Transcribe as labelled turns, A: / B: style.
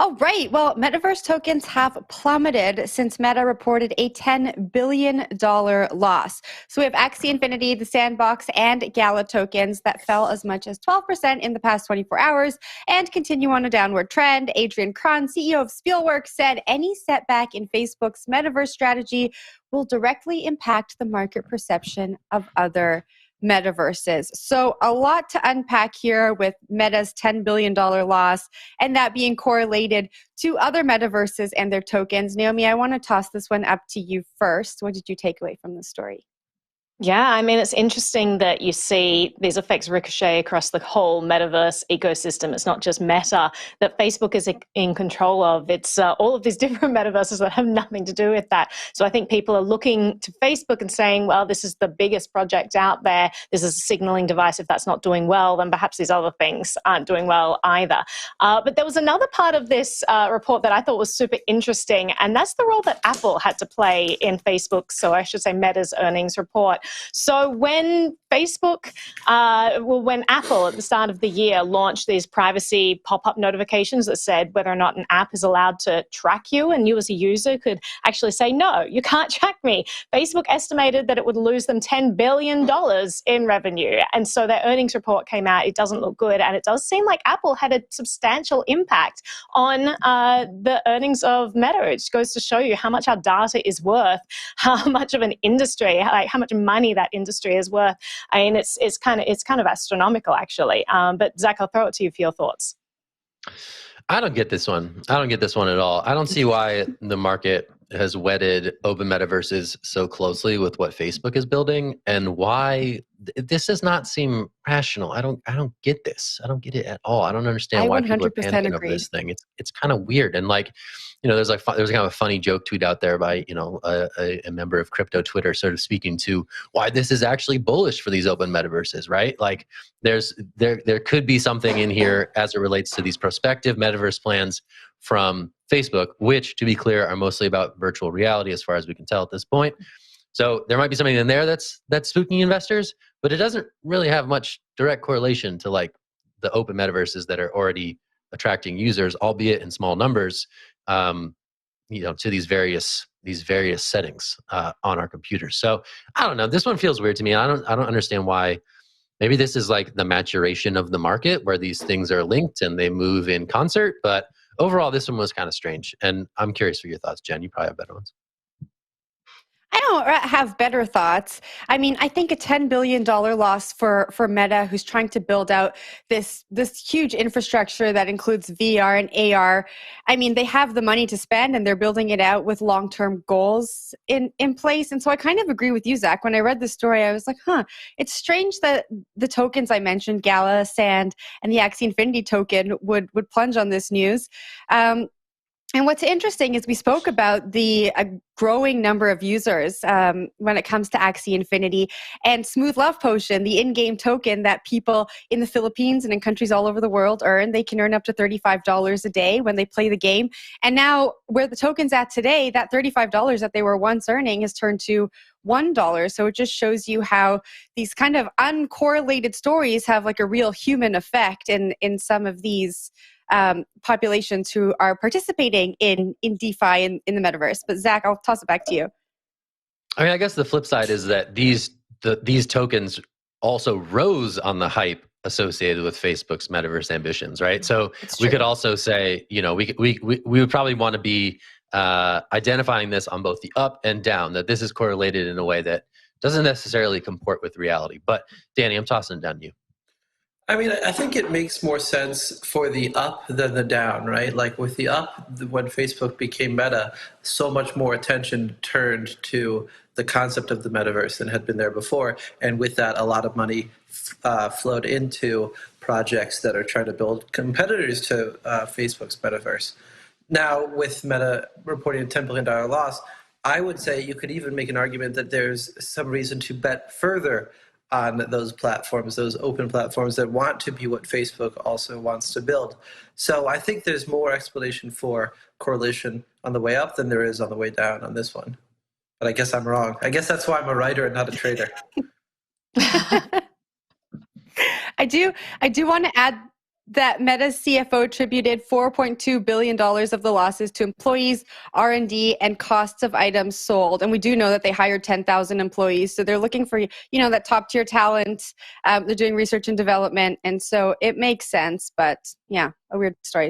A: All right. Well, Metaverse tokens have plummeted since Meta reported a $10 billion loss. So we have Axie Infinity, the Sandbox, and Gala tokens that fell as much as 12% in the past 24 hours and continue on a downward trend. Adrian Cron, CEO of Spielwerk, said any setback in Facebook's Metaverse strategy will directly impact the market perception of other metaverses. So a lot to unpack here with Meta's $10 billion loss and that being correlated to other metaverses and their tokens. Naomi, I want to toss this one up to you first. What did you take away from the story?
B: Yeah, I mean, it's interesting that you see these effects ricochet across the whole metaverse ecosystem. It's not just Meta that Facebook is in control of. It's all of these different metaverses that have nothing to do with that. So I think people are looking to Facebook and saying, well, this is the biggest project out there. This is a signaling device. If that's not doing well, then perhaps these other things aren't doing well either. But there was another part of this report that I thought was super interesting, and that's the role that Apple had to play in Facebook, so I should say Meta's earnings report. So when Facebook, when Apple at the start of the year launched these privacy pop-up notifications that said whether or not an app is allowed to track you, and you as a user could actually say, no, you can't track me, Facebook estimated that it would lose them $10 billion in revenue. And so their earnings report came out. It doesn't look good. And it does seem like Apple had a substantial impact on the earnings of Meta. It just goes to show you how much our data is worth, how much of an industry, like how much money that industry is worth. I mean, it's kind of astronomical, actually. But Zach, I'll throw it to you for your thoughts.
C: I don't get this one. I don't get this one at all. I don't see why the market has wedded open metaverses so closely with what Facebook is building, and why this does not seem rational. I don't get this. I don't get it at all. I don't understand why people are panicking over this thing. It's kind of weird. And like, there's kind of a funny joke tweet out there by a member of crypto Twitter, sort of speaking to why this is actually bullish for these open metaverses, right? Like there could be something in here as it relates to these prospective metaverse plans from Facebook, which, to be clear, are mostly about virtual reality as far as we can tell at this point. So there might be something in there that's spooking investors, but it doesn't really have much direct correlation to like the open metaverses that are already attracting users, albeit in small numbers, to these various settings on our computers. So I don't know. This one feels weird to me. I don't understand why. Maybe this is like the maturation of the market where these things are linked and they move in concert. But overall, this one was kind of strange. And I'm curious for your thoughts, Jen. You probably have better ones.
A: I don't have better thoughts. I mean, I think a $10 billion loss for Meta, who's trying to build out this huge infrastructure that includes VR and AR. I mean, they have the money to spend and they're building it out with long-term goals in place. And so I kind of agree with you, Zach. When I read the story, I was like, it's strange that the tokens I mentioned, Gala, Sand, and the Axie Infinity token would plunge on this news. And what's interesting is we spoke about the growing number of users when it comes to Axie Infinity and Smooth Love Potion, the in-game token that people in the Philippines and in countries all over the world earn. They can earn up to $35 a day when they play the game. And now where the token's at today, that $35 that they were once earning has turned to $1. So it just shows you how these kind of uncorrelated stories have like a real human effect in some of these populations who are participating in DeFi in the metaverse. But Zach, I'll toss it back to you.
C: I mean, I guess the flip side is that these tokens also rose on the hype associated with Facebook's metaverse ambitions, right? So we could also say, we would probably want to be identifying this on both the up and down, that this is correlated in a way that doesn't necessarily comport with reality. But Danny, I'm tossing it down to you.
D: I mean, I think it makes more sense for the up than the down, right? Like with the up, when Facebook became Meta, so much more attention turned to the concept of the metaverse than had been there before. And with that, a lot of money flowed into projects that are trying to build competitors to Facebook's metaverse. Now, with Meta reporting a $10 billion loss, I would say you could even make an argument that there's some reason to bet further on those platforms, those open platforms that want to be what Facebook also wants to build. So I think there's more explanation for correlation on the way up than there is on the way down on this one. But I guess I'm wrong. I guess that's why I'm a writer and not a trader.
A: I do want to add that Meta's CFO attributed $4.2 billion of the losses to employees, R&D, and costs of items sold. And we do know that they hired 10,000 employees. So they're looking for, that top tier talent. They're doing research and development. And so it makes sense. But yeah, a weird story.